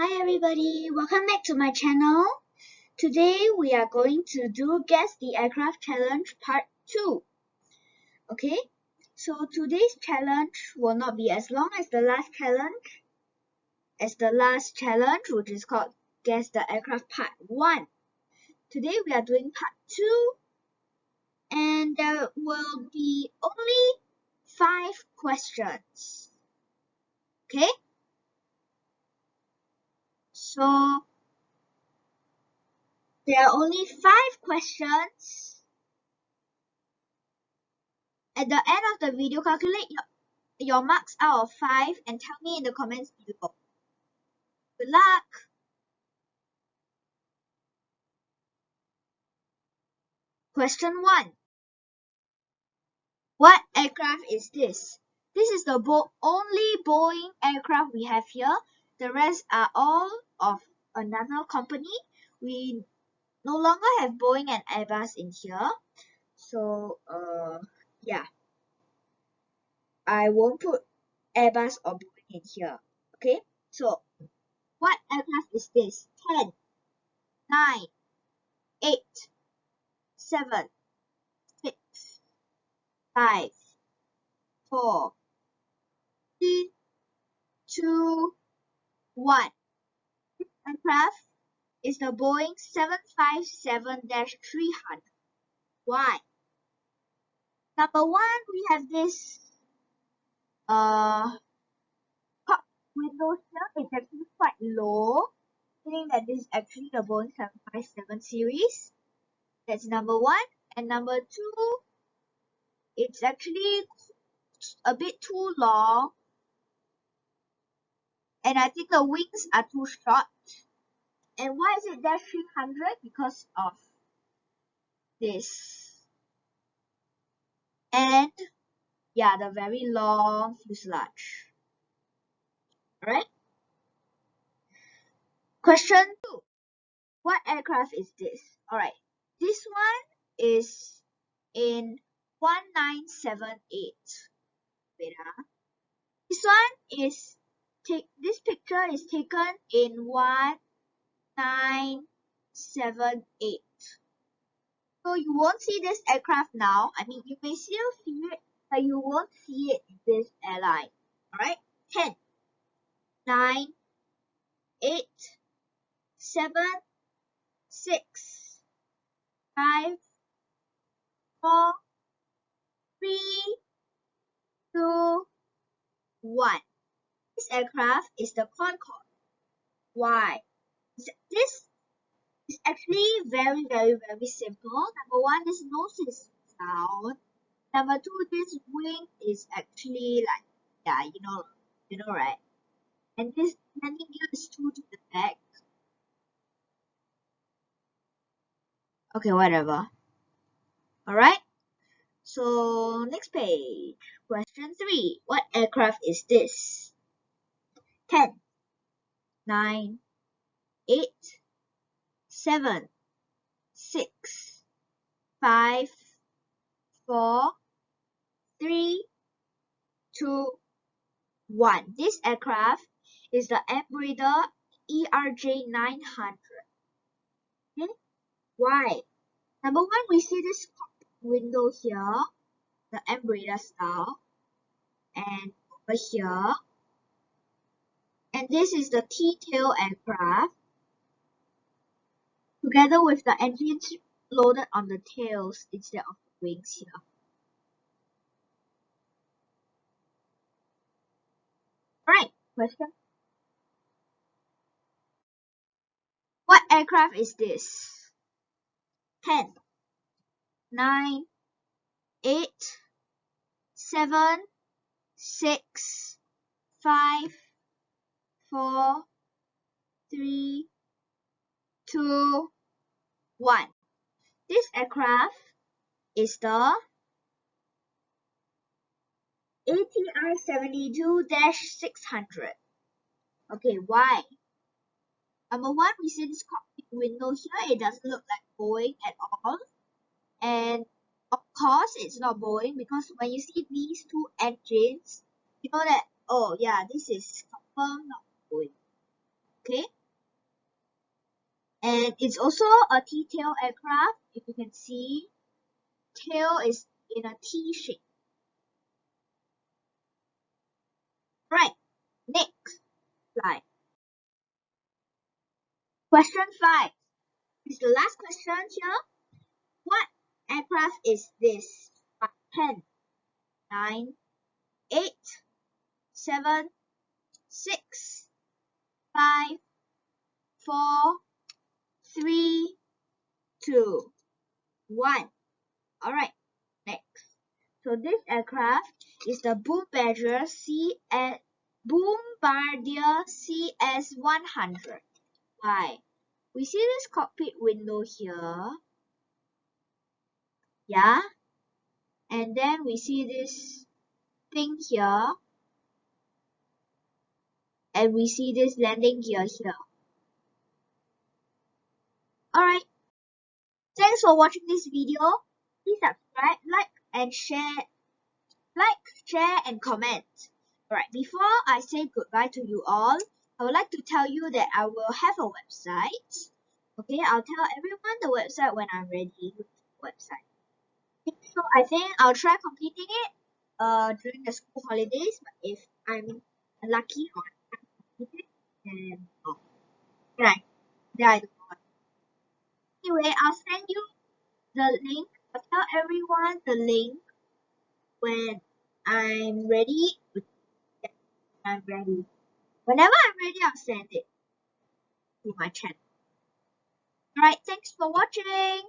Hi everybody, welcome back to my channel. Today we are going to do Guess the Aircraft Challenge Part 2. Okay, so today's challenge will not be as long as the last challenge, which is called Guess the Aircraft Part 1. Today we are doing Part 2, and there will be only 5 questions. Okay? So there are only 5 questions. At the end of the video, calculate your marks out of 5 and tell me in the comments below. Good luck! Question 1. What aircraft is this? This is the only Boeing aircraft we have here. The rest are all of another company. We no longer have Boeing and Airbus in here. So, yeah. I won't put Airbus or Boeing in here. Okay? So, what aircraft is this? 10, 9, 8, 7, 6, 5, 4, 3, 2, 1. This aircraft is the Boeing 757-300. Why? Number 1, we have this top window here. It's actually quite low, meaning that this is actually the Boeing 757 series. That's number 1. And number 2, it's actually a bit too long, and I think the wings are too short. And why is it dash 300? Because of this. And yeah, the very long fuselage. Alright? Question 2. What aircraft is this? Alright. This one is in 1978. Wait. This one is this picture is taken in 1978. So you won't see this aircraft now. I mean, you may still see it, but you won't see it in this airline. Alright? 10, 9, 8, 7, 6, 5, 4, 3, 2, 1. This aircraft is the Concorde. Why? This is actually very simple. Number 1, this nose is down. Number 2, this wing is actually like, yeah, you know, right? And this landing gear is 2 to the back. Okay, whatever. Alright. So next page. Question 3. What aircraft is this? 10, 9, 8, 7, 6, 5, 4, 3, 2, 1. This aircraft is the Embraer ERJ-900. Okay? Why? Number 1, we see this window here, the Embraer style, and over here. And this is the T-tail aircraft, together with the engines loaded on the tails instead of the wings here. Right, question. What aircraft is this? 10, 9, 8, 7, 6, 5, 4, 3, 2, 1. This aircraft is the ATR 72-600. Okay, why? Number 1, we see this cockpit window here. It doesn't look like Boeing at all. And of course, it's not Boeing, because when you see these 2 engines, you know that, oh yeah, this is confirmed not Boeing. Okay? And it's also a T-tail aircraft. If you can see, tail is in a T shape. Right, next slide. Question 5 is the last question here. What aircraft is this? 10, 9, 8, 7, 6, 5, 4, 3, 2, 1. Alright, next. So this aircraft is the Bombardier CS-100. Why? We see this cockpit window here. Yeah. And then we see this thing here. And we see this landing gear here. Alright. Thanks for watching this video. Please subscribe, like, share, and comment. Alright, before I say goodbye to you all, I would like to tell you that I will have a website. Okay, I'll tell everyone the website when I'm ready with the website. Okay, so I think I'll try completing it during the school holidays, but if I'm unlucky or I can't complete it, then I don't know. Anyway, I'll send you the link. I'll tell everyone the link when I'm ready. Whenever I'm ready, I'll send it to my channel. Alright, thanks for watching.